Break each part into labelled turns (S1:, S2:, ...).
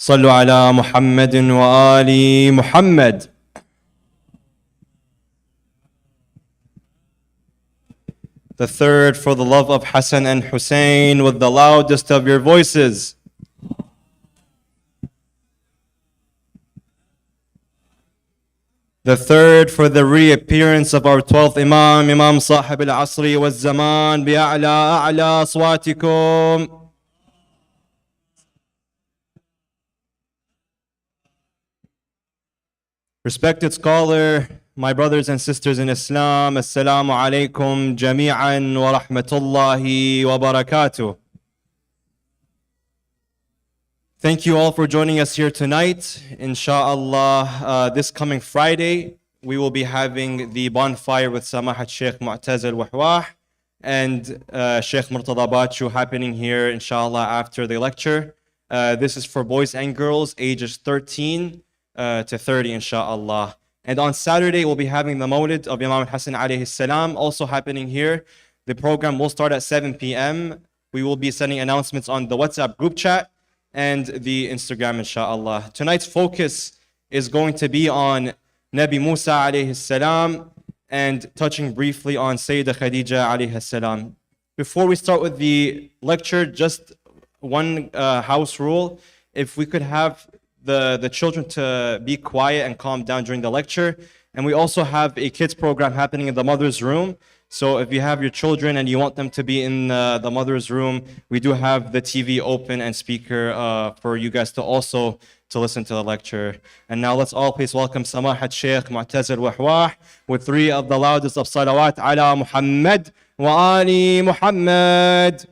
S1: صلوا على محمد وآل محمد. The third, for the love of Hassan and Hussein, with the loudest of your voices. The third, for the reappearance of our 12th Imam, Imam Sahib al-Asri wal-Zaman, bi'a'la a'la aswatikum. Respected scholar, my brothers and sisters in Islam, Assalamu alaikum jami'an wa rahmatullahi wa barakatuh. Thank you all for joining us here tonight. Inshallah, this coming Friday, we will be having the bonfire with Samahat Sheikh Moutaz Al-Wehwah and Sheikh Murtada Bachu happening here, inshallah, after the lecture. This is for boys and girls ages 13 to 30, inshallah. And on Saturday, we'll be having the Mawlid of Imam Hassan alayhi salam, also happening here. The program will start at 7 p.m. We will be sending announcements on the WhatsApp group chat and the Instagram, inshallah. Tonight's focus is going to be on Nabi Musa alayhi salam and touching briefly on Sayyidah Khadija alayhi salam. Before we start with the lecture, just one house rule. If we could have the children to be quiet and calm down during the lecture. And we also have a kids program happening in the mother's room. So if you have your children and you want them to be in the mother's room, we do have the TV open and speaker for you guys to also to listen to the lecture. And now let's all please welcome Samahat Sheikh Moutaz Al-Wehwah with 3 of the loudest of salawat ala Muhammad wa ali Muhammad.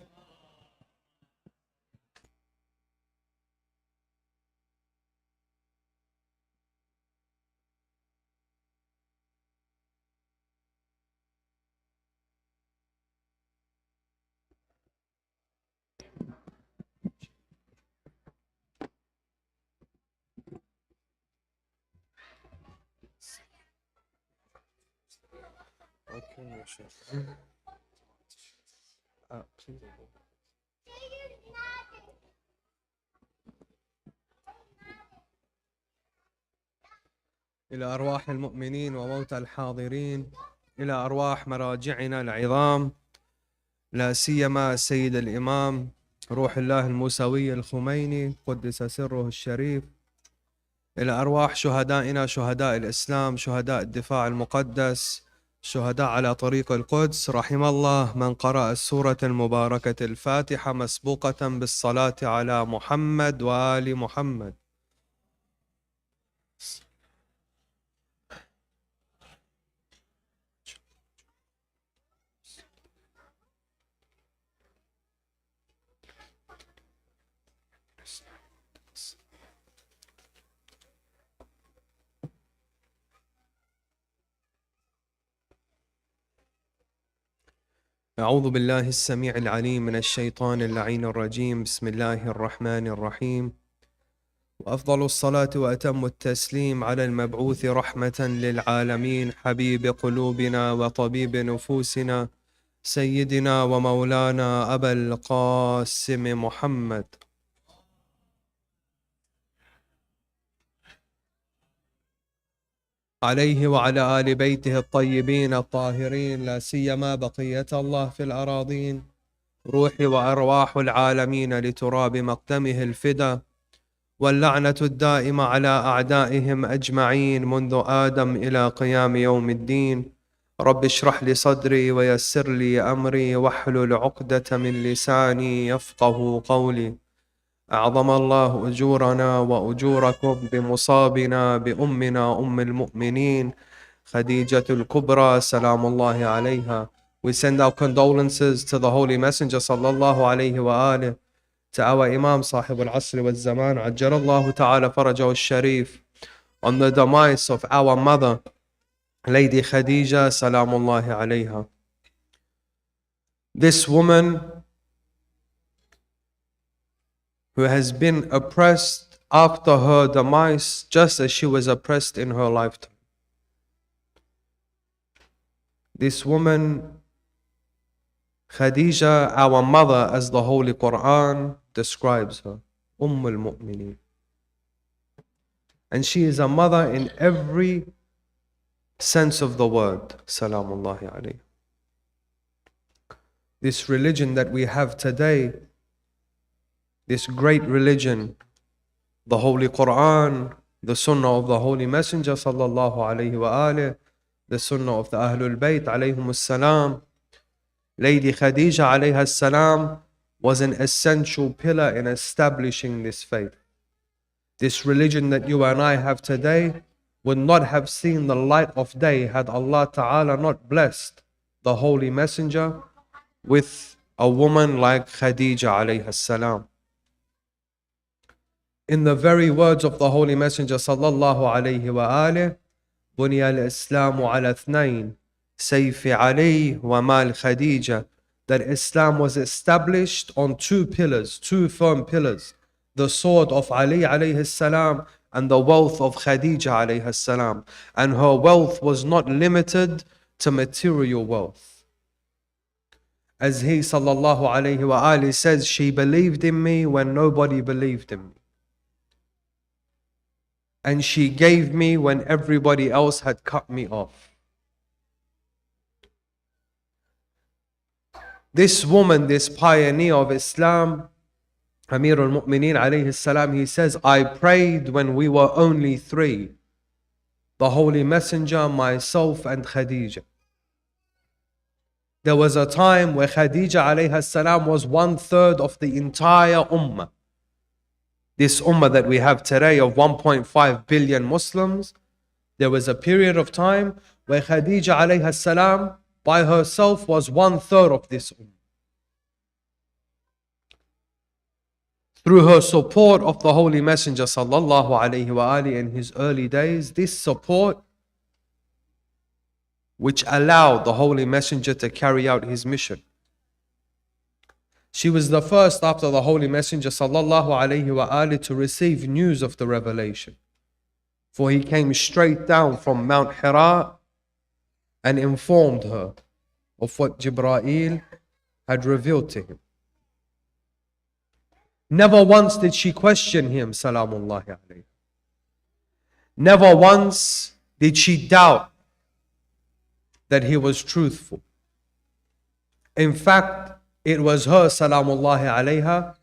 S2: إلى أرواح المؤمنين وموتى الحاضرين، إلى أرواح مراجعنا العظام، لا سيما السيد الإمام روح الله الموسوي الخميني قدس سره الشريف، إلى أرواح شهدائنا شهداء الإسلام، شهداء الدفاع المقدس، شهداء على طريق القدس. رحم الله من قرأ السورة المباركة الفاتحة مسبوقة بالصلاة على محمد وآل محمد. أعوذ بالله السميع العليم من الشيطان اللعين الرجيم. بسم الله الرحمن الرحيم. وأفضل الصلاة وأتم التسليم على المبعوث رحمة للعالمين حبيب قلوبنا وطبيب نفوسنا سيدنا ومولانا أبا القاسم محمد عليه وعلى آل بيته الطيبين الطاهرين، لا سيما بقية الله في الأراضين، روحي وأرواح العالمين لتراب مقدمه الفدا، واللعنة الدائمة على أعدائهم أجمعين منذ آدم إلى قيام يوم الدين. رب اشرح لي صدري ويسر لي أمري واحلل عقدة من لساني يفقه قولي. أعظم الله أجورنا وأجوركم بمصابنا بأمنا أم المؤمنين خديجة الكبرى سلام الله عليها. We send our condolences to the Holy Messenger sallallahu alayhi wa alihi, to our Imam Sahib al-Asri wal-Zaman عجل الله تعالى فرجه الشريف, on the demise of our mother Lady Khadija salamullahi alayha. This woman who has been oppressed after her demise just as she was oppressed in her lifetime. This woman, Khadija, our mother, as the Holy Quran describes her, Umm al-Mu'mineen. And she is a mother in every sense of the word. Salamullahi alayhi. This religion that we have today, this great religion, the Holy Quran, the Sunnah of the Holy Messenger sallallahu alayhi wa alih, the Sunnah of the Ahlul Bayt alayhum as-salam, Lady Khadija alayha as-salam was an essential pillar in establishing this faith. This religion that you and I have today would not have seen the light of day had Allah Ta'ala not blessed the Holy Messenger with a woman like Khadija alayha salam. In the very words of the Holy Messenger sallallahu alayhi wa alih, بني الإسلام على اثنين سيف علي ومال خديجة, that Islam was established on two pillars, two firm pillars, the sword of Ali alayhi salam and the wealth of Khadija alayhi salam. And her wealth was not limited to material wealth. As he sallallahu alayhi wa alihi says, she believed in me when nobody believed in me. And she gave me when everybody else had cut me off. This woman, this pioneer of Islam, Amir al-Mu'mineen alayhi salam, he says, I prayed when we were only three, the Holy Messenger, myself and Khadija. There was a time where Khadija alayhi salam was 1/3 of the entire ummah. This ummah that we have today of 1.5 billion Muslims, there was a period of time where Khadija alayhi salam by herself was 1/3 of this ummah. Through her support of the Holy Messenger sallallahu alayhi wa alihi in his early days, this support which allowed the Holy Messenger to carry out his mission. She was the first after the Holy Messenger sallallahu alayhi wa alihi to receive news of the revelation. For he came straight down from Mount Hira and informed her of what Jibreel had revealed to him. Never once did she question him, salamullahi alayhi. Never once did she doubt that he was truthful. In fact, it was her, salamullahi alayha,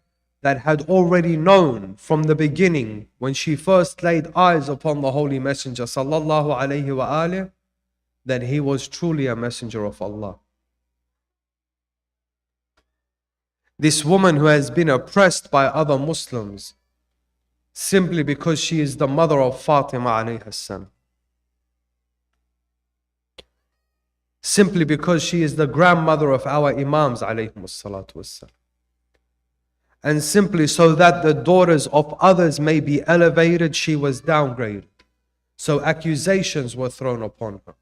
S2: that had already known from the beginning, when she first laid eyes upon the Holy Messenger sallallahu alayhi wa alih, that he was truly a messenger of Allah. This woman who has been oppressed by other Muslims simply because she is the mother of Fatima alayha salam, simply because she is the grandmother of our Imams alayhim salatu wassalam, and simply so that the daughters of others may be elevated, she was downgraded. So accusations were thrown upon her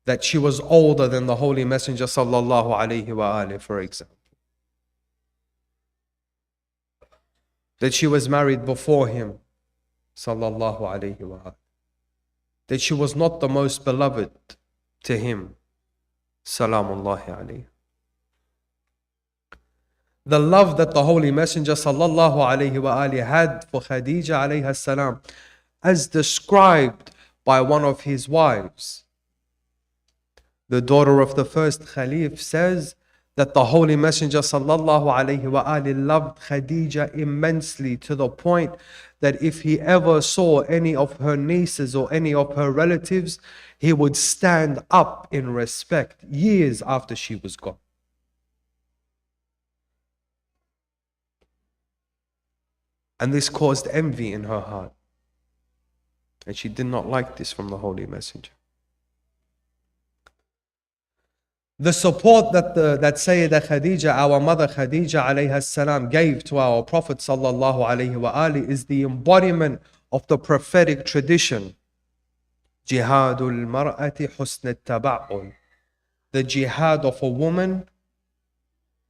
S2: that she was older than the Holy Messenger sallallahu alayhi wa alihi, for example. That she was married before him sallallahu alayhi wa alihi. That she was not the most beloved to him salamullahi alayhi. The love that the Holy Messenger sallallahu alayhi wa alihi had for Khadija alayha salam, as described by one of his wives, the daughter of the first Khalif, says that the Holy Messenger sallallahu alayhi wa alihi loved Khadija immensely, to the point that if he ever saw any of her nieces or any of her relatives, he would stand up in respect years after she was gone. And this caused envy in her heart. And she did not like this from the Holy Messenger. The support that Sayyidah Khadija, our mother Khadija alayha salam, gave to our Prophet sallallahu alayhi wa alihi is the embodiment of the prophetic tradition. Jihadul mar'ati husn at-taba'ul. The jihad of a woman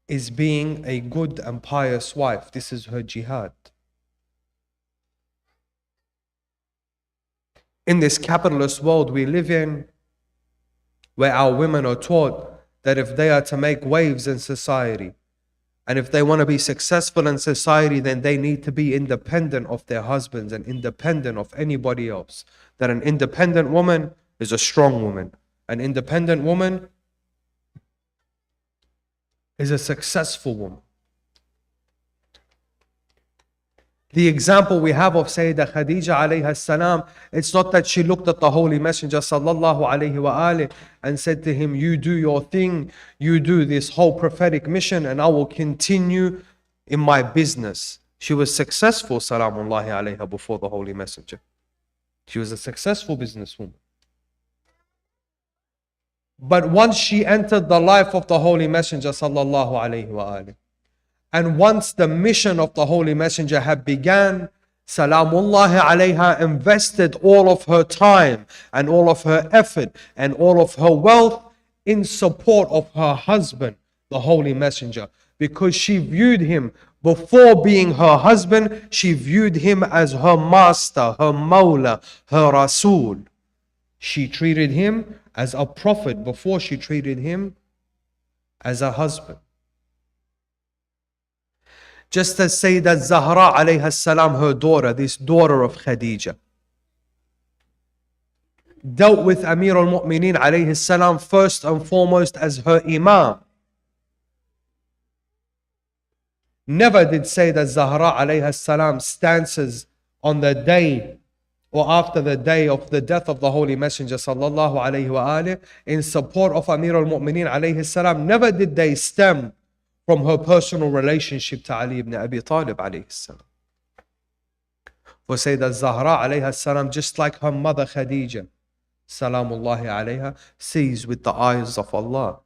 S2: is being a good and pious wife. This is her jihad. In this capitalist world we live in, where our women are taught that if they are to make waves in society And if they want to be successful in society, then they need to be independent of their husbands and independent of anybody else. That an independent woman is a strong woman. An independent woman is a successful woman. The example we have of Sayyidah Khadija alayha salam, it's not that she looked at the Holy Messenger sallallahu alayhi wa alih and said to him, you do your thing, you do this whole prophetic mission, and I will continue in my business. She was successful, salamullahi alayha, before the Holy Messenger. She was a successful businesswoman. But once she entered the life of the Holy Messenger sallallahu alayhi wa alih, and once the mission of the Holy Messenger had began, salamullahi alayha invested all of her time and all of her effort and all of her wealth in support of her husband, the Holy Messenger, because she viewed him, before being her husband, she viewed him as her master, her mawla, her rasul. She treated him as a prophet before she treated him as a husband. Just as Sayyidat Zahra alayha salam, her daughter, this daughter of Khadija, dealt with Amir al-Mu'mineen alayhi salam first and foremost as her imam. Never did Sayyidat Zahra alayha salam stances on the day or after the day of the death of the Holy Messenger sallallahu alayhi wa alih in support of Amir al-Mu'mineen alayhi salam. Never did they stem from her personal relationship to Ali ibn Abi Talib alayhi salam. For Sayyidat Zahra alayha salam, just like her mother Khadija salamullahi alayha, sees with the eyes of Allah.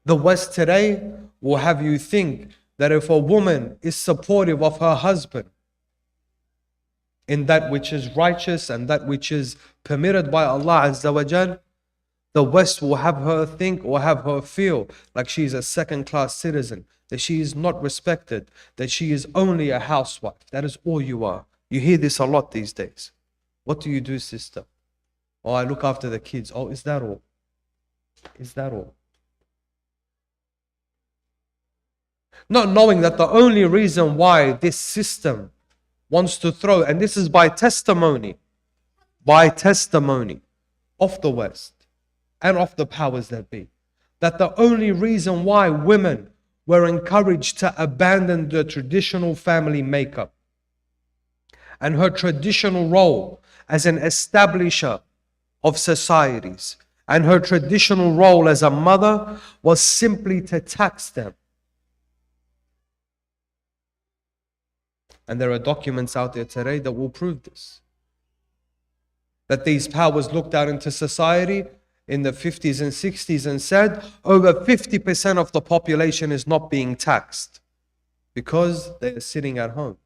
S2: The West today will have you think that if a woman is supportive of her husband in that which is righteous and that which is permitted by Allah Azza wa Jal, the West will have her think or have her feel like she is a second-class citizen, that she is not respected, that she is only a housewife. That is all you are. You hear this a lot these days. What do you do, sister? Oh, I look after the kids. Oh, is that all? Is that all? Not knowing that the only reason why this system wants to throw, and this is by testimony of the West and of the powers that be, that the only reason why women were encouraged to abandon the traditional family makeup and her traditional role as an establisher of societies and her traditional role as a mother was simply to tax them. And there are documents out there today that will prove this. That these powers looked out into society in the 50s and 60s and said, over 50% of the population is not being taxed because they are sitting at home.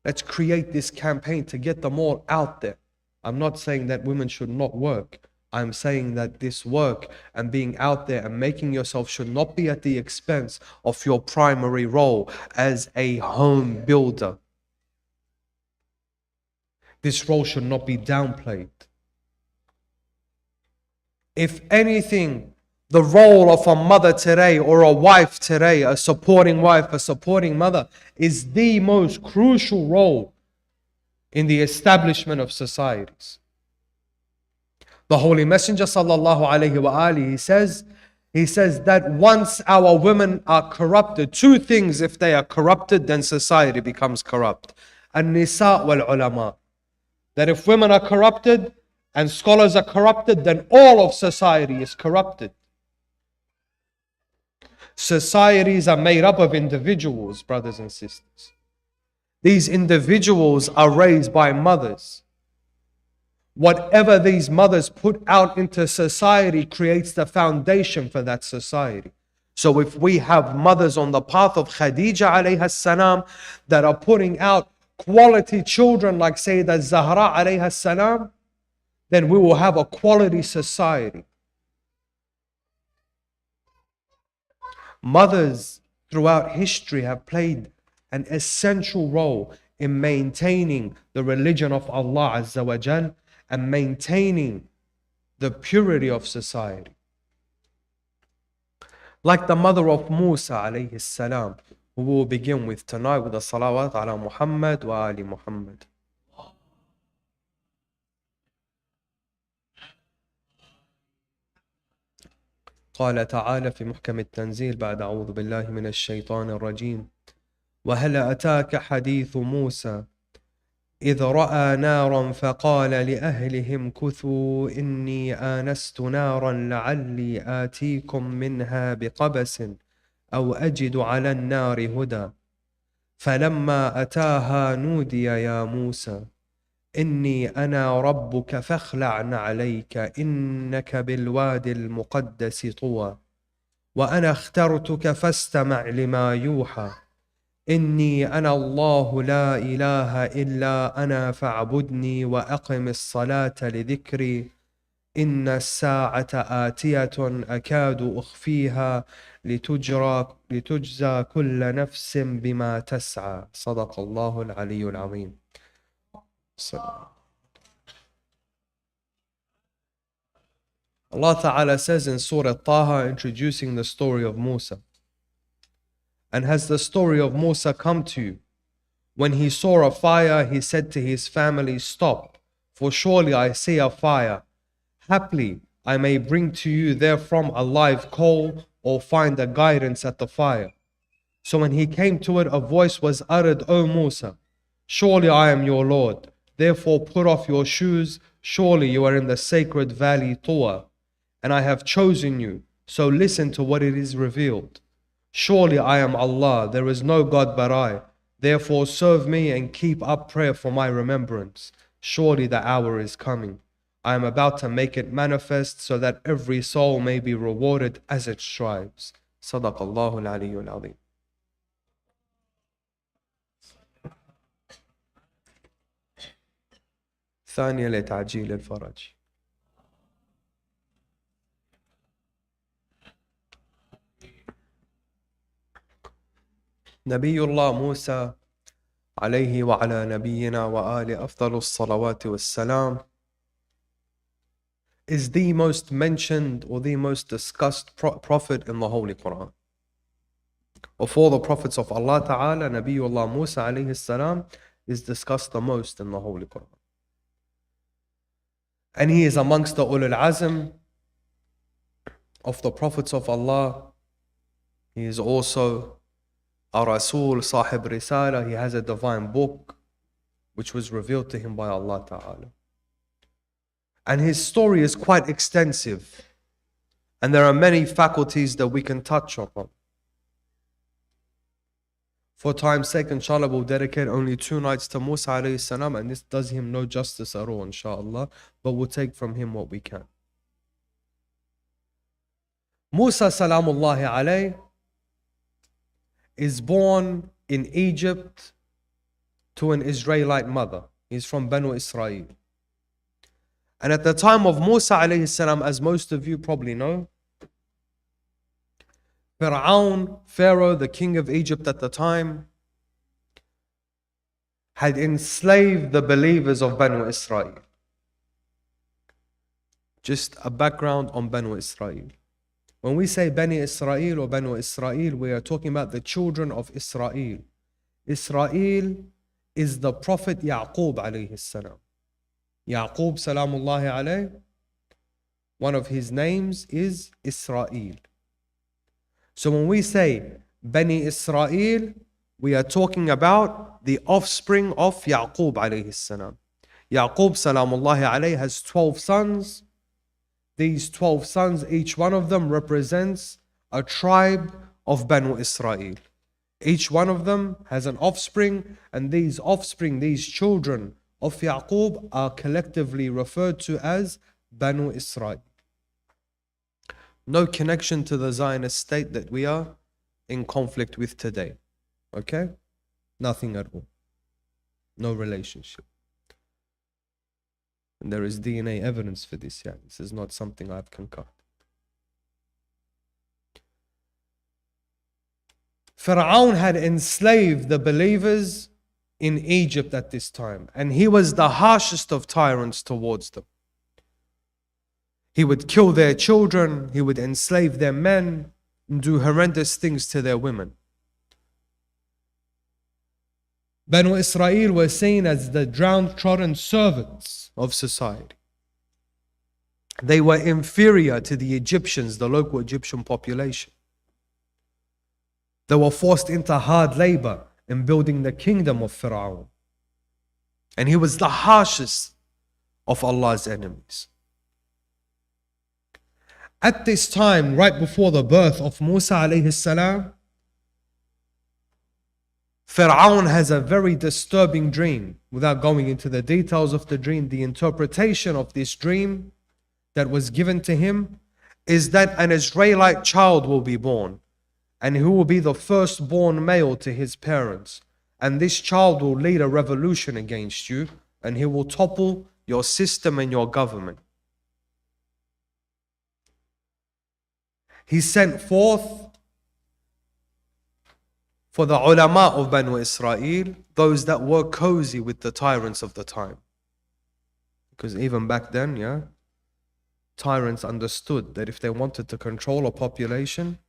S2: Let's create this campaign to get them all out there. I'm not saying that women should not work. I'm saying that this work and being out there and making yourself should not be at the expense of your primary role as a home builder. This role should not be downplayed. If anything, the role of a mother today or a wife today, a supporting wife, a supporting mother, is the most crucial role in the establishment of societies. The Holy Messenger sallallahu alayhi wa alihi, he says that once our women are corrupted, two things, if they are corrupted, then society becomes corrupt. An-nisa wal ulama. That if women are corrupted and scholars are corrupted, then all of society is corrupted. Societies are made up of individuals, brothers and sisters. These individuals are raised by mothers. Whatever these mothers put out into society creates the foundation for that society. So if we have mothers on the path of Khadija alayha salam that are putting out quality children like Sayyidah Zahra alayha salam, then we will have a quality society. Mothers throughout history have played an essential role in maintaining the religion of Allah Azza wa Jal and maintaining the purity of society. Like the mother of Musa alayhi salam, who we will begin with tonight with the salawat ala Muhammad wa ali Muhammad. قال تعالى في محكم التنزيل بعد أعوذ بالله من الشيطان الرجيم: وهل أتاك حديث موسى إذ رأى نارا فقال لأهلهم كثوا إني آنست نارا لعلي آتيكم منها بقبس أو أجد على النار هدى فلما أتاها نودي يا موسى إني أنا ربك فاخلع عليك إنك بالوادي المقدس طوى وأنا اخترتك فاستمع لما يوحى إني أنا الله لا إله إلا أنا فاعبدني وأقم الصلاة لذكري إن الساعة آتية أكاد أخفيها لتجزى كل نفس بما تسعى. صدق الله العلي العظيم. Allah Ta'ala says in Surah Taha, introducing the story of Musa: and has the story of Musa come to you? When he saw a fire, he said to his family, stop, for surely I see a fire. Haply I may bring to you therefrom a live coal, or find a guidance at the fire. So when he came to it, a voice was uttered, O Musa, surely I am your Lord. Therefore put off your shoes, surely you are in the sacred valley Tuwa, and I have chosen you, so listen to what it is revealed. Surely I am Allah, there is no God but I. Therefore serve me and keep up prayer for my remembrance. Surely the hour is coming. I am about to make it manifest so that every soul may be rewarded as it strives. Sadaq Allahu al-Aliyyul Azim. ثانية لتعجيل الفرج. نبي الله موسى عليه وعلى نبينا وآله أفضل الصلوات والسلام is the most mentioned or the most discussed prophet in the Holy Quran. Of all the prophets of Allah Ta'ala, Nabiullah Musa alayhi salam is discussed the most in the Holy Quran. And he is amongst the Ulul Azm of the prophets of Allah. He is also a Rasul, Sahib Risala. He has a divine book which was revealed to him by Allah Ta'ala. And his story is quite extensive. And there are many faculties that we can touch upon. For time's sake, inshallah, we'll dedicate only 2 nights to Musa alayhi salam, and this does him no justice at all, inshallah, but we'll take from him what we can. Musa salamullahi alayhi is born in Egypt to an Israelite mother. He's from Banu Israel. And at the time of Musa alayhi salam, as most of you probably know, Pharaoh, the king of Egypt at the time, had enslaved the believers of Banu Israel. Just a background on Banu Israel. When we say Bani Israel or Banu Israel, we are talking about the children of Israel. Israel is the Prophet Yaqub alayhi salam. Yaqub salamullahi alayhi, one of his names is Israel. So when we say Bani Israel, we are talking about the offspring of Yaqub alayhi salam. Yaqub salamullahi alayhi has 12 sons. These 12 sons, each one of them represents a tribe of Banu Israel. Each one of them has an offspring, and these offspring, these children of Yaqub, are collectively referred to as Banu Israel. No connection to the Zionist state that we are in conflict with today. Okay? Nothing at all. No relationship. And there is DNA evidence for this. Yeah, this is not something I've concocted. Pharaoh had enslaved the believers in Egypt at this time, and he was the harshest of tyrants towards them. He would kill their children, he would enslave their men, and do horrendous things to their women. Banu Israel were seen as the downtrodden servants of society. They were inferior to the Egyptians, the local Egyptian population. They were forced into hard labor in building the kingdom of Pharaoh. And he was the harshest of Allah's enemies. At this time, right before the birth of Musa alayhi salam, Pharaoh has a very disturbing dream. Without going into the details of the dream, the interpretation of this dream that was given to him is that an Israelite child will be born, and he will be the firstborn male to his parents. And this child will lead a revolution against you, and he will topple your system and your government. He sent forth for the ulama of Banu Israel, those that were cozy with the tyrants of the time. Because even back then, tyrants understood that if they wanted to control a population,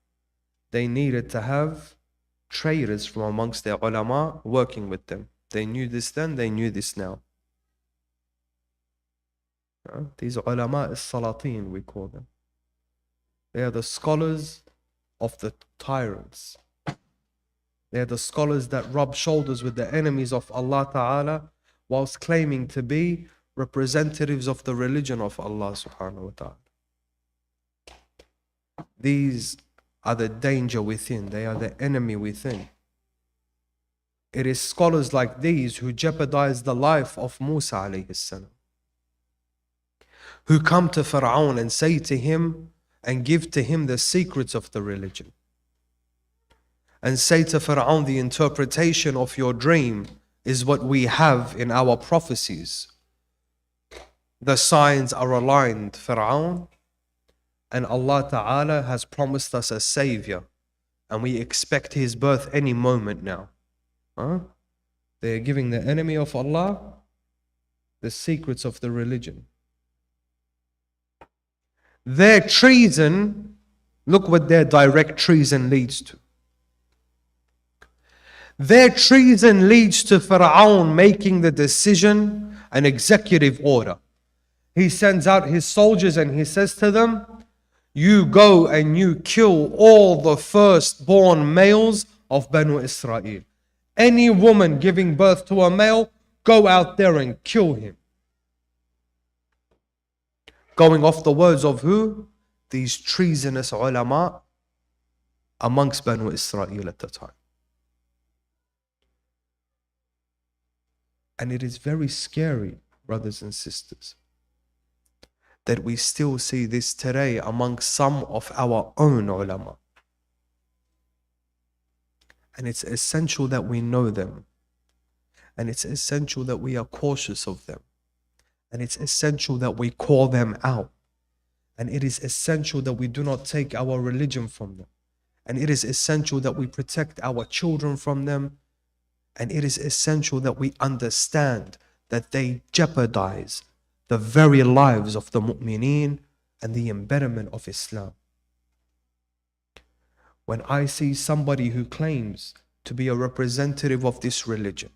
S2: they needed to have traders from amongst their ulama working with them. They knew this then, they knew this now. These ulama as-salatin, we call them. They are the scholars of the tyrants. They are the scholars that rub shoulders with the enemies of Allah Ta'ala whilst claiming to be representatives of the religion of Allah Subhanahu wa Ta'ala. These are the danger within. They are the enemy within. It is scholars like these who jeopardize the life of Musa alayhi salam, who come to Pharaoh and say to him and give to him the secrets of the religion, and say to Pharaoh, the interpretation of your dream is what we have in our prophecies. The signs are aligned, Pharaoh, and Allah Ta'ala has promised us a savior, and we expect his birth any moment now. They are giving the enemy of Allah the secrets of the religion. Their treason, look what their direct treason leads to. Their treason leads to Pharaoh making the decision, an executive order. He sends out his soldiers and he says to them, you go and you kill all the firstborn males of Banu Israel. Any woman giving birth to a male, go out there and kill him. Going off the words of who? These treasonous ulama amongst Banu Israel at the time. And it is very scary, brothers and sisters, that we still see this today amongst some of our own ulama. And it's essential that we know them. And it's essential that we are cautious of them. And it's essential that we call them out. And it is essential that we do not take our religion from them. And it is essential that we protect our children from them. And it is essential that we understand that they jeopardize the very lives of the mu'mineen and the embedment of Islam. When I see somebody who claims to be a representative of this religion,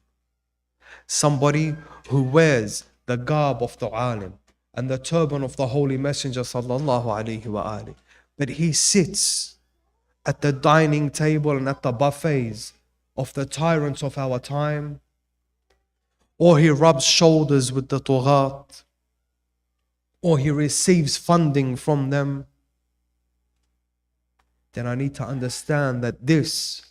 S2: somebody who wears the garb of the alim and the turban of the Holy Messenger sallallahu alaihi wasallam, but he sits at the dining table and at the buffets of the tyrants of our time, or he rubs shoulders with the tughat, or he receives funding from them, then I need to understand that this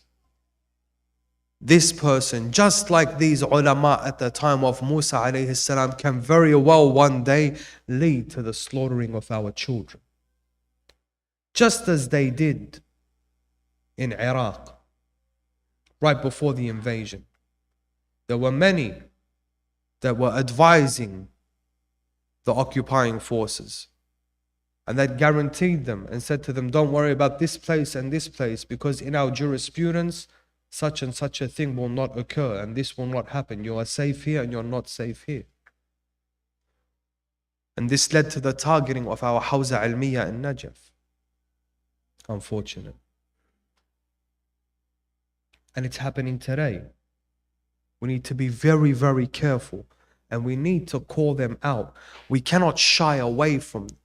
S2: person, just like these ulama at the time of Musa alayhi salam, can very well one day lead to the slaughtering of our children. Just as they did in Iraq, right before the invasion. There were many that were advising the occupying forces, and that guaranteed them and said to them, don't worry about this place and this place, because in our jurisprudence such and such a thing will not occur and this will not happen. You are safe here and you're not safe here. And this led to the targeting of our Hawza Ilmiya in Najaf. Unfortunate. And it's happening today. We need to be very, very careful. And we need to call them out. We cannot shy away from them.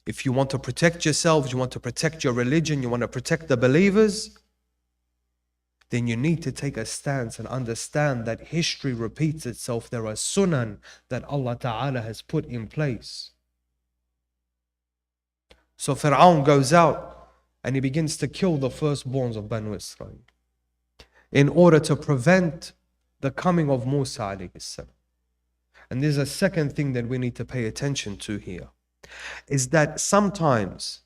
S2: If you want to protect yourselves, you want to protect your religion, you want to protect the believers, then you need to take a stance and understand that history repeats itself. There are sunan that Allah Ta'ala has put in place. So Fir'aun goes out and he begins to kill the firstborns of Banu Israel in order to prevent the coming of Musa alayhi salam. And there's a second thing that we need to pay attention to here, is that sometimes,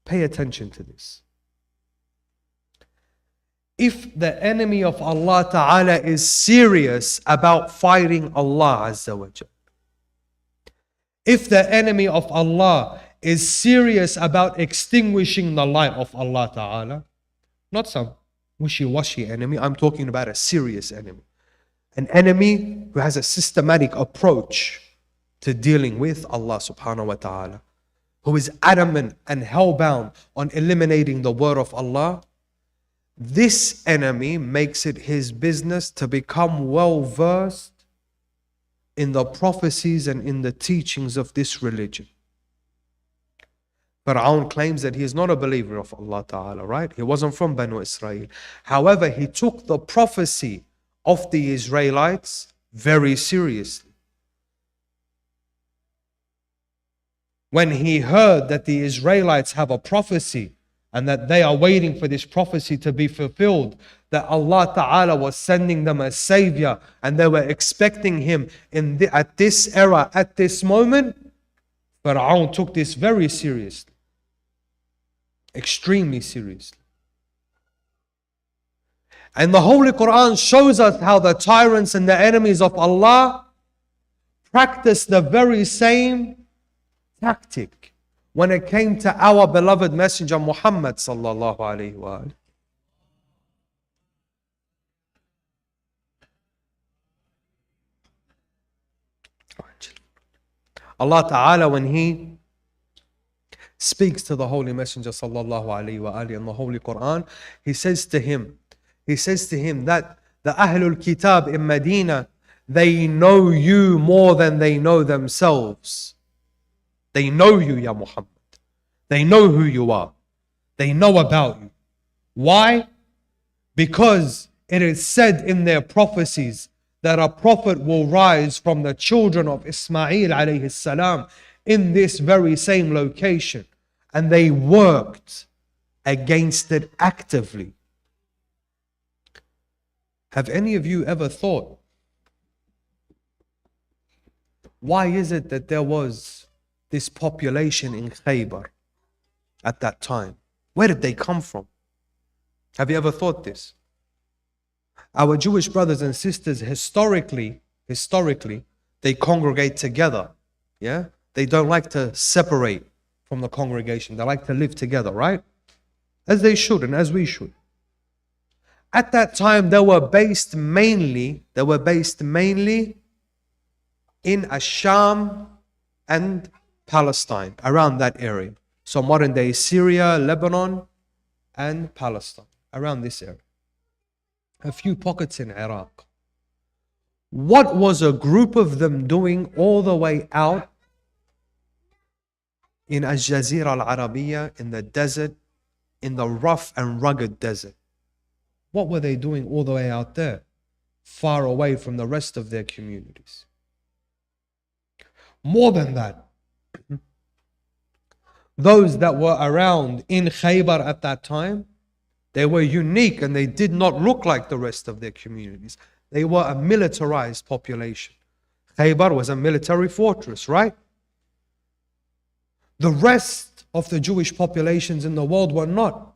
S2: pay attention to this, if the enemy of Allah Ta'ala is serious about fighting Allah Azza wa Jal, if the enemy of Allah is serious about extinguishing the light of Allah Ta'ala, not some wishy-washy enemy, I'm talking about a serious enemy, an enemy who has a systematic approach to dealing with Allah Subhanahu wa Ta'ala, who is adamant and hellbound on eliminating the word of Allah, this enemy makes it his business to become well versed in the prophecies and in the teachings of this religion. Fir'aun claims that he is not a believer of Allah Ta'ala, right? He wasn't from Banu Israel. However, he took the prophecy of the Israelites very seriously. When he heard that the Israelites have a prophecy and that they are waiting for this prophecy to be fulfilled, that Allah Ta'ala was sending them a savior and they were expecting him at this era, at this moment, Fir'aun took this very seriously, extremely seriously. And the Holy Quran shows us how the tyrants and the enemies of Allah practice the very same tactic when it came to our beloved Messenger Muhammad sallallahu alaihi wasallam. Allah Ta'ala, when He speaks to the Holy Messenger sallallahu alaihi wasallam in the Holy Quran, He says to him that the Ahlul Kitab in Medina, they know you more than they know themselves. They know you, Ya Muhammad. They know who you are. They know about you. Why? Because it is said in their prophecies that a prophet will rise from the children of Ismail alayhi salam in this very same location. And they worked against it actively. Have any of you ever thought, why is it that there was this population in Khaybar at that time? Where did they come from? Have you ever thought this? Our Jewish brothers and sisters, historically, they congregate together. Yeah? They don't like to separate from the congregation. They like to live together, right? As they should and as we should. At that time, they were based mainly in Asham and Palestine, around that area. So modern day Syria, Lebanon, and Palestine, around this area. A few pockets in Iraq. What was a group of them doing all the way out in Al-Jazira Al-Arabiya, in the desert, in the rough and rugged desert? What were they doing all the way out there, far away from the rest of their communities? More than that, those that were around in Khaybar at that time, they were unique and they did not look like the rest of their communities. They were a militarized population. Khaybar was a military fortress, right? The rest of the Jewish populations in the world were not.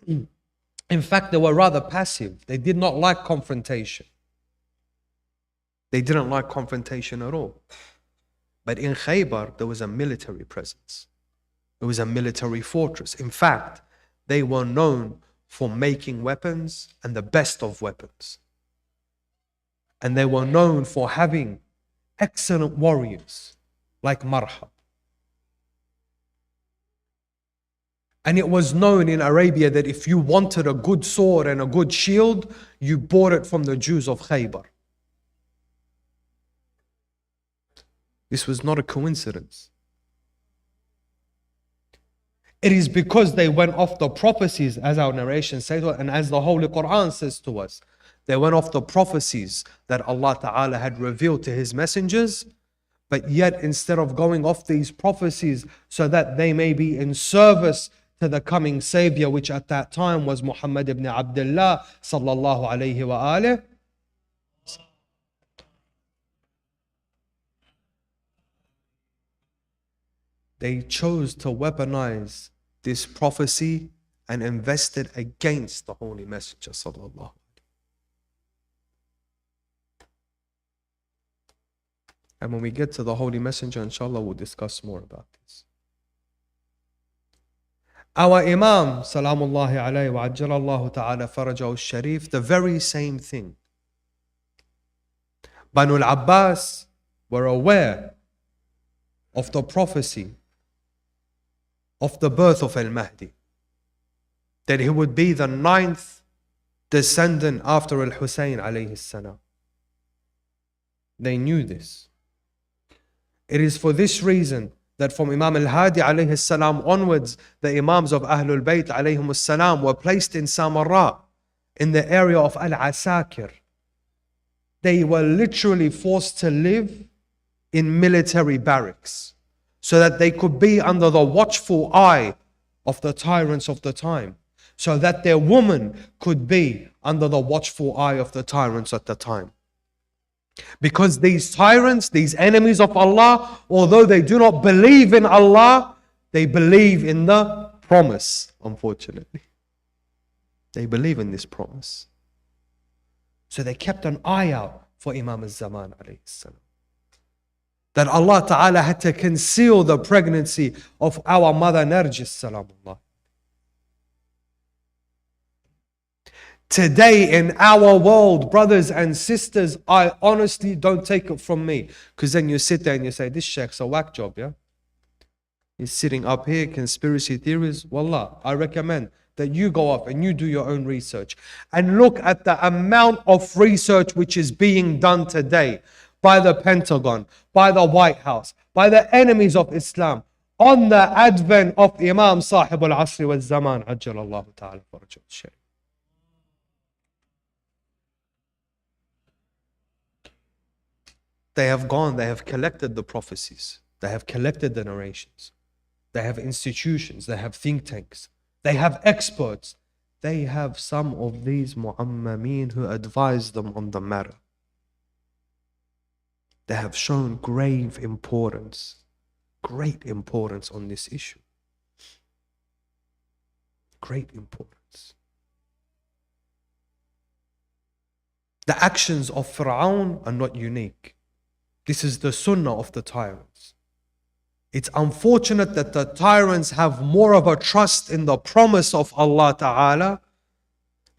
S2: In fact, they were rather passive. They did not like confrontation. They didn't like confrontation at all. But in Khaybar, there was a military presence. It was a military fortress. In fact, they were known for making weapons and the best of weapons. And they were known for having excellent warriors like marhab. And it was known in Arabia that if you wanted a good sword and a good shield, you bought it from the Jews of Khaybar. This was not a coincidence. It is because they went off the prophecies, as our narration says, and as the Holy Quran says to us. They went off the prophecies that Allah Ta'ala had revealed to His messengers, but yet instead of going off these prophecies so that they may be in service to the coming Savior, which at that time was Muhammad ibn Abdullah sallallahu alayhi wa alih, they chose to weaponize this prophecy and invest it against the Holy Messenger sallallahu. And when we get to the Holy Messenger, inshallah, we'll discuss more about this. Our Imam, salamullahi alayhi wa ajjalallahu ta'ala farajahu al-sharif, the very same thing. Banu al-Abbas were aware of the prophecy of the birth of Al-Mahdi, that he would be the 9th descendant after Al-Hussein alayhi salam. They knew this. It is for this reason that from Imam al-Hadi alayhi salam onwards, the Imams of Ahlul Bayt alayhim salam were placed in Samarra, in the area of Al-Asakir. They were literally forced to live in military barracks so that they could be under the watchful eye of the tyrants of the time, so that their woman could be under the watchful eye of the tyrants at the time. Because these tyrants, these enemies of Allah, although they do not believe in Allah, they believe in the promise, unfortunately. They believe in this promise. So they kept an eye out for Imam al-Zaman alayhi salam. That Allah Ta'ala had to conceal the pregnancy of our mother Narjis salamullah. Today in our world, brothers and sisters, I honestly don't take it from me. Because then you sit there and you say, this Sheikh's a whack job, yeah? He's sitting up here, conspiracy theories. Wallah, I recommend that you go up and you do your own research. And look at the amount of research which is being done today by the Pentagon, by the White House, by the enemies of Islam, on the advent of Imam Sahib al-Asri wal-Zaman, ajjalallahu ta'ala farajahu al-sharif. They have gone, they have collected the prophecies, they have collected the narrations, they have institutions, they have think tanks, they have experts, they have some of these mu'ammameen who advise them on the matter. They have shown great importance on this issue. Great importance. The actions of Fir'aun are not unique. This is the sunnah of the tyrants. It's unfortunate that the tyrants have more of a trust in the promise of Allah Ta'ala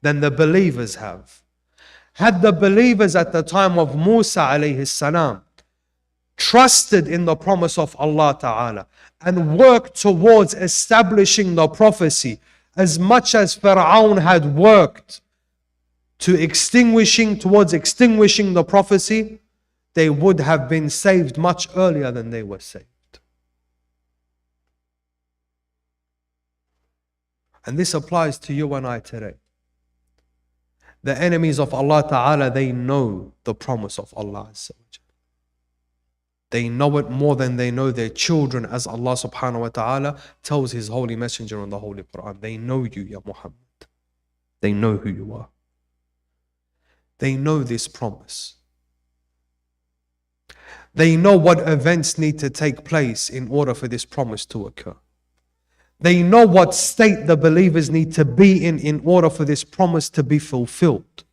S2: than the believers have. Had the believers at the time of Musa alayhi salam trusted in the promise of Allah Ta'ala and worked towards establishing the prophecy as much as Fir'aun had worked towards extinguishing the prophecy, they would have been saved much earlier than they were saved. And this applies to you and I today. The enemies of Allah Ta'ala, they know the promise of Allah. They know it more than they know their children, as Allah Subhanahu wa Ta'ala tells His Holy Messenger in the Holy Quran. They know you, Ya Muhammad. They know who you are. They know this promise. They know what events need to take place in order for this promise to occur. They know what state the believers need to be in order for this promise to be fulfilled.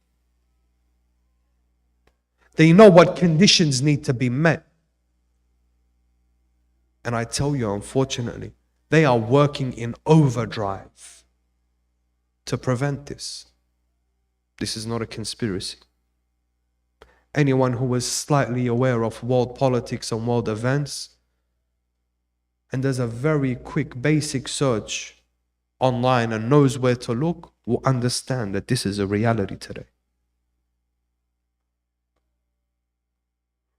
S2: They know what conditions need to be met. And I tell you, unfortunately, they are working in overdrive to prevent this. This is not a conspiracy. Anyone who is slightly aware of world politics and world events and does a very quick basic search online and knows where to look, will understand that this is a reality today.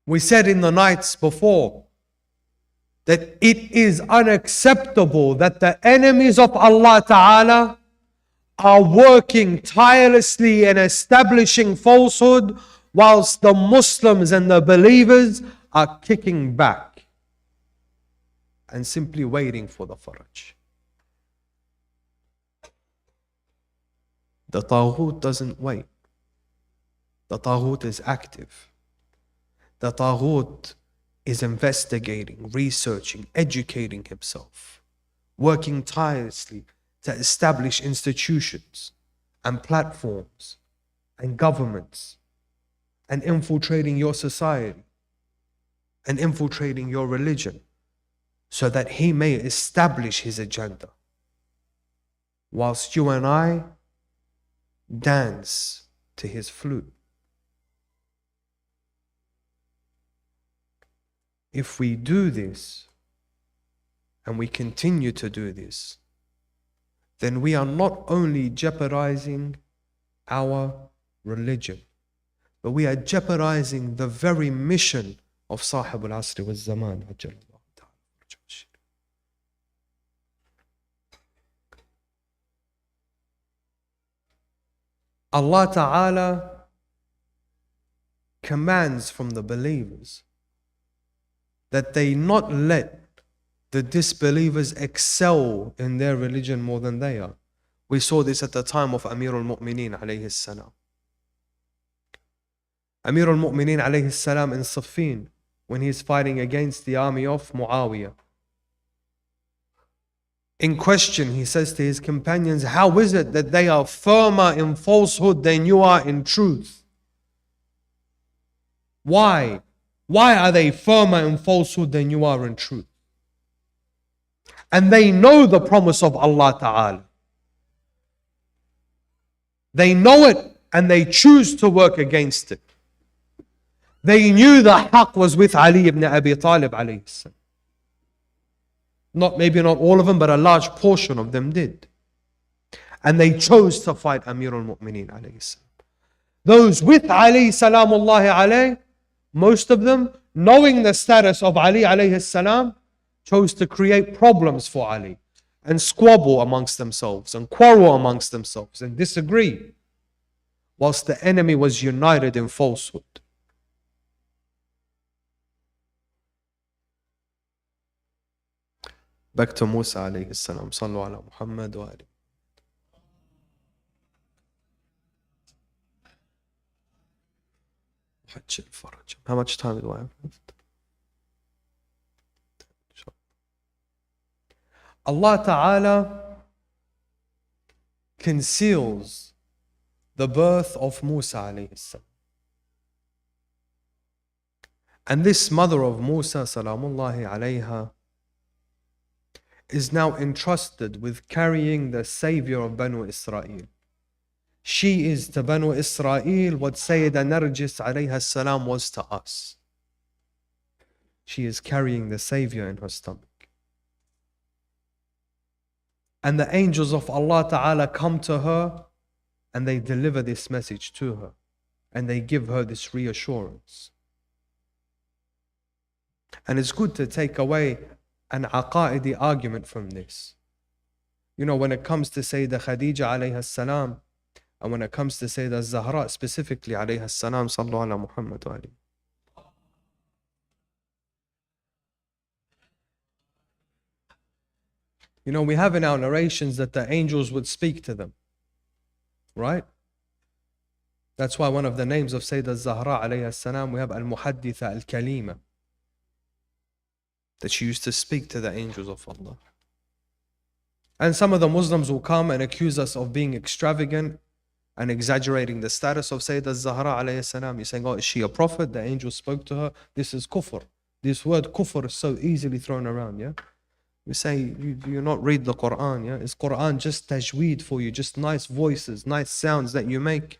S2: We said in the nights before that it is unacceptable that the enemies of Allah Ta'ala are working tirelessly in establishing falsehood, whilst the Muslims and the believers are kicking back and simply waiting for the faraj. The Taghut doesn't wait. The Taghut is active. The Taghut is investigating, researching, educating himself, working tirelessly to establish institutions and platforms and governments, and infiltrating your society and infiltrating your religion so that he may establish his agenda, whilst you and I dance to his flute. If we do this and we continue to do this, then we are not only jeopardizing our religion, but we are jeopardizing the very mission of Sahib al-Asr wal-Zaman. Allah Ta'ala commands from the believers that they not let the disbelievers excel in their religion more than they are. We saw this at the time of Amir al-Mu'mineen alayhi salam. Amir al-Mu'mineen alayhi salam in Siffin, when he's fighting against the army of Muawiyah. In question, he says to his companions, how is it that they are firmer in falsehood than you are in truth? Why? Why are they firmer in falsehood than you are in truth? And they know the promise of Allah Ta'ala. They know it and they choose to work against it. They knew the haqq was with Ali ibn Abi Talib alayhi salam. Maybe not all of them, but a large portion of them did. And they chose to fight Amir al-Mu'mineen alayhi salam. Those with Ali salamullahi alayhi, most of them, knowing the status of Ali alayhi salam, chose to create problems for Ali and squabble amongst themselves and quarrel amongst themselves and disagree, whilst the enemy was united in falsehood. Back to Musa alayhi salam. Sallu ala Muhammad wa ali. How much time do I have left? Allah Ta'ala conceals the birth of Musa alayhi salam. And this mother of Musa salamullahi alayha is now entrusted with carrying the savior of Banu Israel. She is to Banu Israel what Sayyida Narjis alayha salam was to us. She is carrying the savior in her stomach. And the angels of Allah Ta'ala come to her and they deliver this message to her and they give her this reassurance. And it's good to take away an aqaidi argument from this. You know, when it comes to Sayyida Khadija alayha salam, and when it comes to Sayyida Zahra specifically alayha salam, sallu ala Muhammad wa ali. You know, we have in our narrations that the angels would speak to them, right? That's why one of the names of Sayyida Zahra alayha salam, we have Al-Muhadditha Al-Kalima, that she used to speak to the angels of Allah. And some of the Muslims will come and accuse us of being extravagant and exaggerating the status of Sayyida Zahra alayhi salam. You're saying, oh, is she a prophet? The angel spoke to her. This is kufr. This word kufr is so easily thrown around, yeah? We say, do you not read the Quran, yeah? Is Quran just tajweed for you? Just nice voices, nice sounds that you make?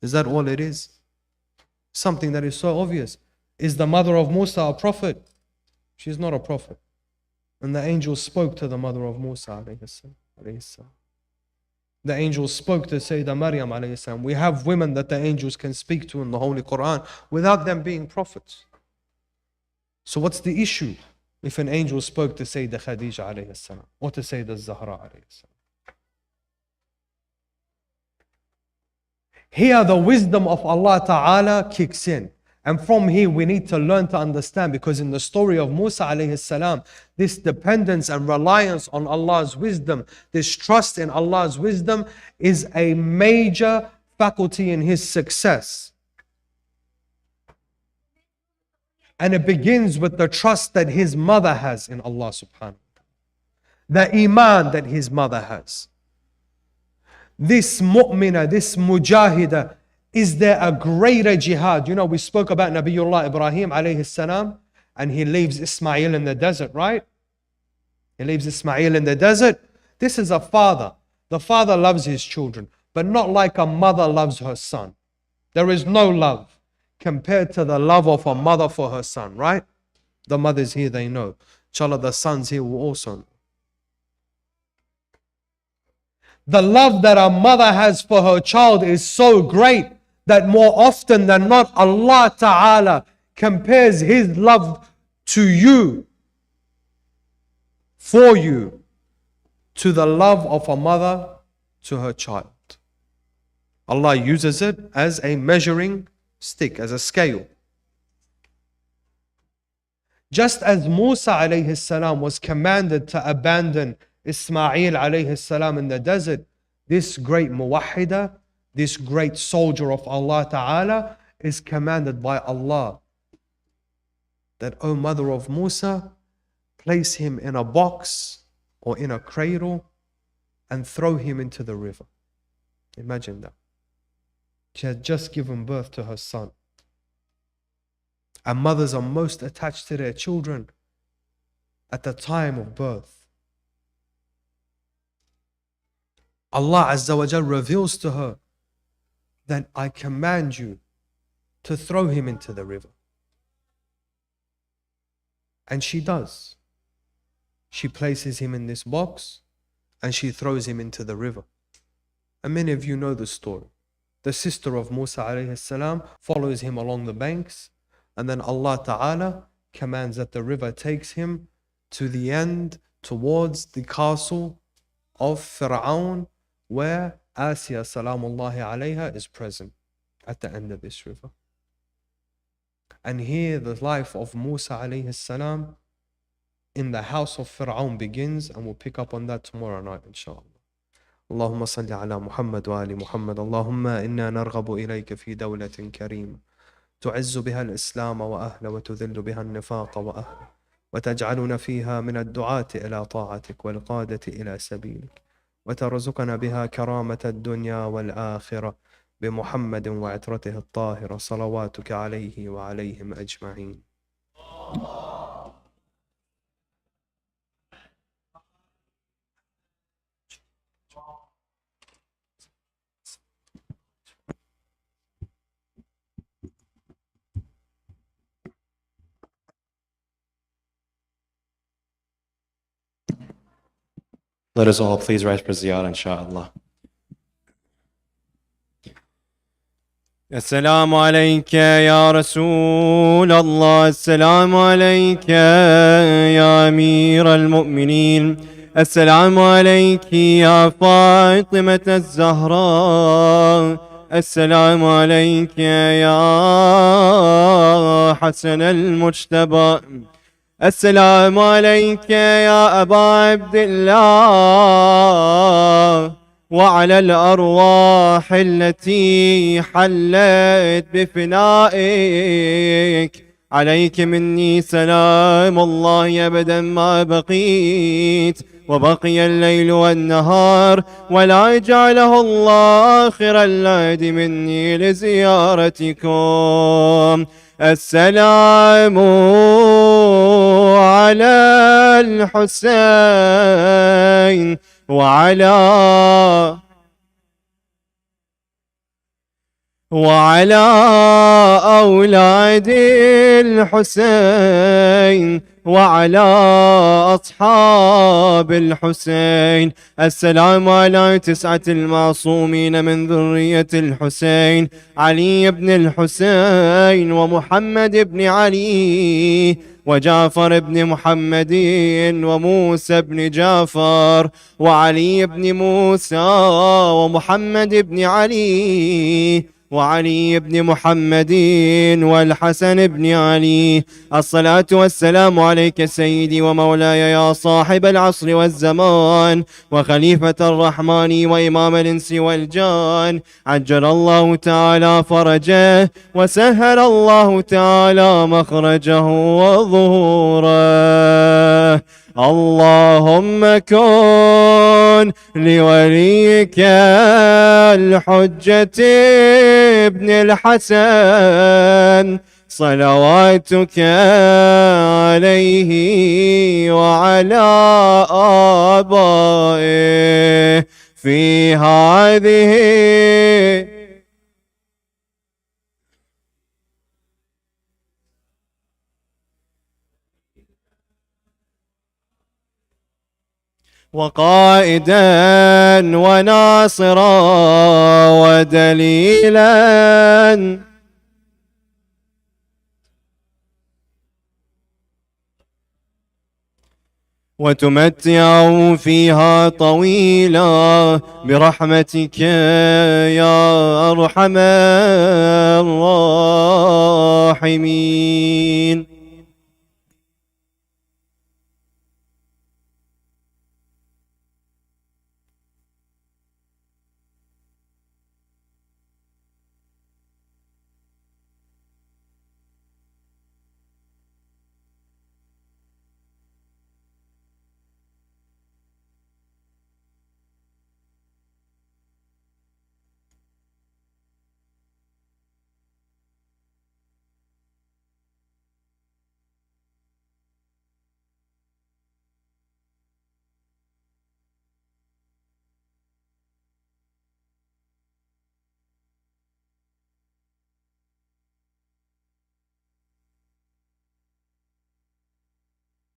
S2: Is that all it is? Something that is so obvious. Is the mother of Musa a prophet? She's not a prophet. And the angel spoke to the mother of Musa alayhi salam. The angel spoke to Sayyidah Maryam alayhi salam. We have women that the angels can speak to in the Holy Quran without them being prophets. So what's the issue if an angel spoke to Sayyidah Khadija alayhi salam or to Sayyidah Zahra alayhi salam? Here the wisdom of Allah Ta'ala kicks in. And from here we need to learn to understand, because in the story of Musa alayhi salam, this dependence and reliance on Allah's wisdom, this trust in Allah's wisdom is a major faculty in his success. And it begins with the trust that his mother has in Allah subhanahu wa ta'ala. The iman that his mother has. This mu'mina, this mujahida, is there a greater jihad? You know, we spoke about Nabiullah Ibrahim alayhi salam, and he leaves Ismail in the desert, right? He leaves Ismail in the desert. This is a father. The father loves his children, but not like a mother loves her son. There is no love compared to the love of a mother for her son, right? The mothers here, they know. Inshallah, the sons here will also know. The love that a mother has for her child is so great that more often than not, Allah Ta'ala compares His love to you, for you, to the love of a mother to her child. Allah uses it as a measuring stick, as a scale. Just as Musa alayhi salam was commanded to abandon Ismail alayhi salam in the desert, this great muwahida, this great soldier of Allah Ta'ala, is commanded by Allah that, O mother of Musa, place him in a box or in a cradle and throw him into the river. Imagine that. She had just given birth to her son. And mothers are most attached to their children at the time of birth. Allah Azza wa Jal reveals to her that I command you to throw him into the river. And she does. She places him in this box and she throws him into the river. And many of you know the story. The sister of Musa alayhi salam follows him along the banks, and then Allah Ta'ala commands that the river takes him to the end, towards the castle of Fir'aun, where Asiya salamullahi alayha is present at the end of this river. And here the life of Musa alayhi salam in the house of Fir'aun begins, and we'll pick up on that tomorrow night inshallah. اللهم صل على محمد وآل محمد. اللهم إنا نرغب إليك في دولة كريمة تعز بها الإسلام وأهله وتذل بها النفاق وأهله، وتجعلنا فيها من الدعاة إلى طاعتك والقادة إلى سبيلك، وترزقنا بها كرامة الدنيا والآخرة بمحمد وعترته الطاهرة صلواتك عليه وعليهم أجمعين.
S1: Let us all please rise for ziyarah, inshallah. السلام عليك يا رسول الله، السلام عليك يا أمير المؤمنين، السلام عليك يا فاطمة الزهراء، السلام عليك يا حسن المجتبى، السلام عليك يا أبا عبد الله، وعلى الأرواح التي حلت بفنائك، عليك مني سلام الله أبدا ما بقيت، وبقي الليل والنهار، ولا يجعله الله آخر الليل مني لزيارتكم. السلام على الحسين وعلى أولاد الحسين وعلى أصحاب الحسين. السلام على 9 المعصومين من ذرية الحسين: علي بن الحسين، ومحمد بن علي، وجعفر بن محمد، وموسى بن جعفر، وعلي بن موسى، ومحمد بن علي، وعلي بن محمد، والحسن بن علي. الصلاة والسلام عليك سيدي ومولاي يا صاحب العصر والزمان، وخليفة الرحمن وإمام الإنس والجان. عجل الله تعالى فرجه، وسهل الله تعالى مخرجه وظهوره. اللهم كن لوليك الحجة ابن الحسن صلواتك عليه وعلى آبائه في هذه وقائدا وناصرا ودليلا، وتمتعه فيها طويلا برحمتك يا أرحم الراحمين.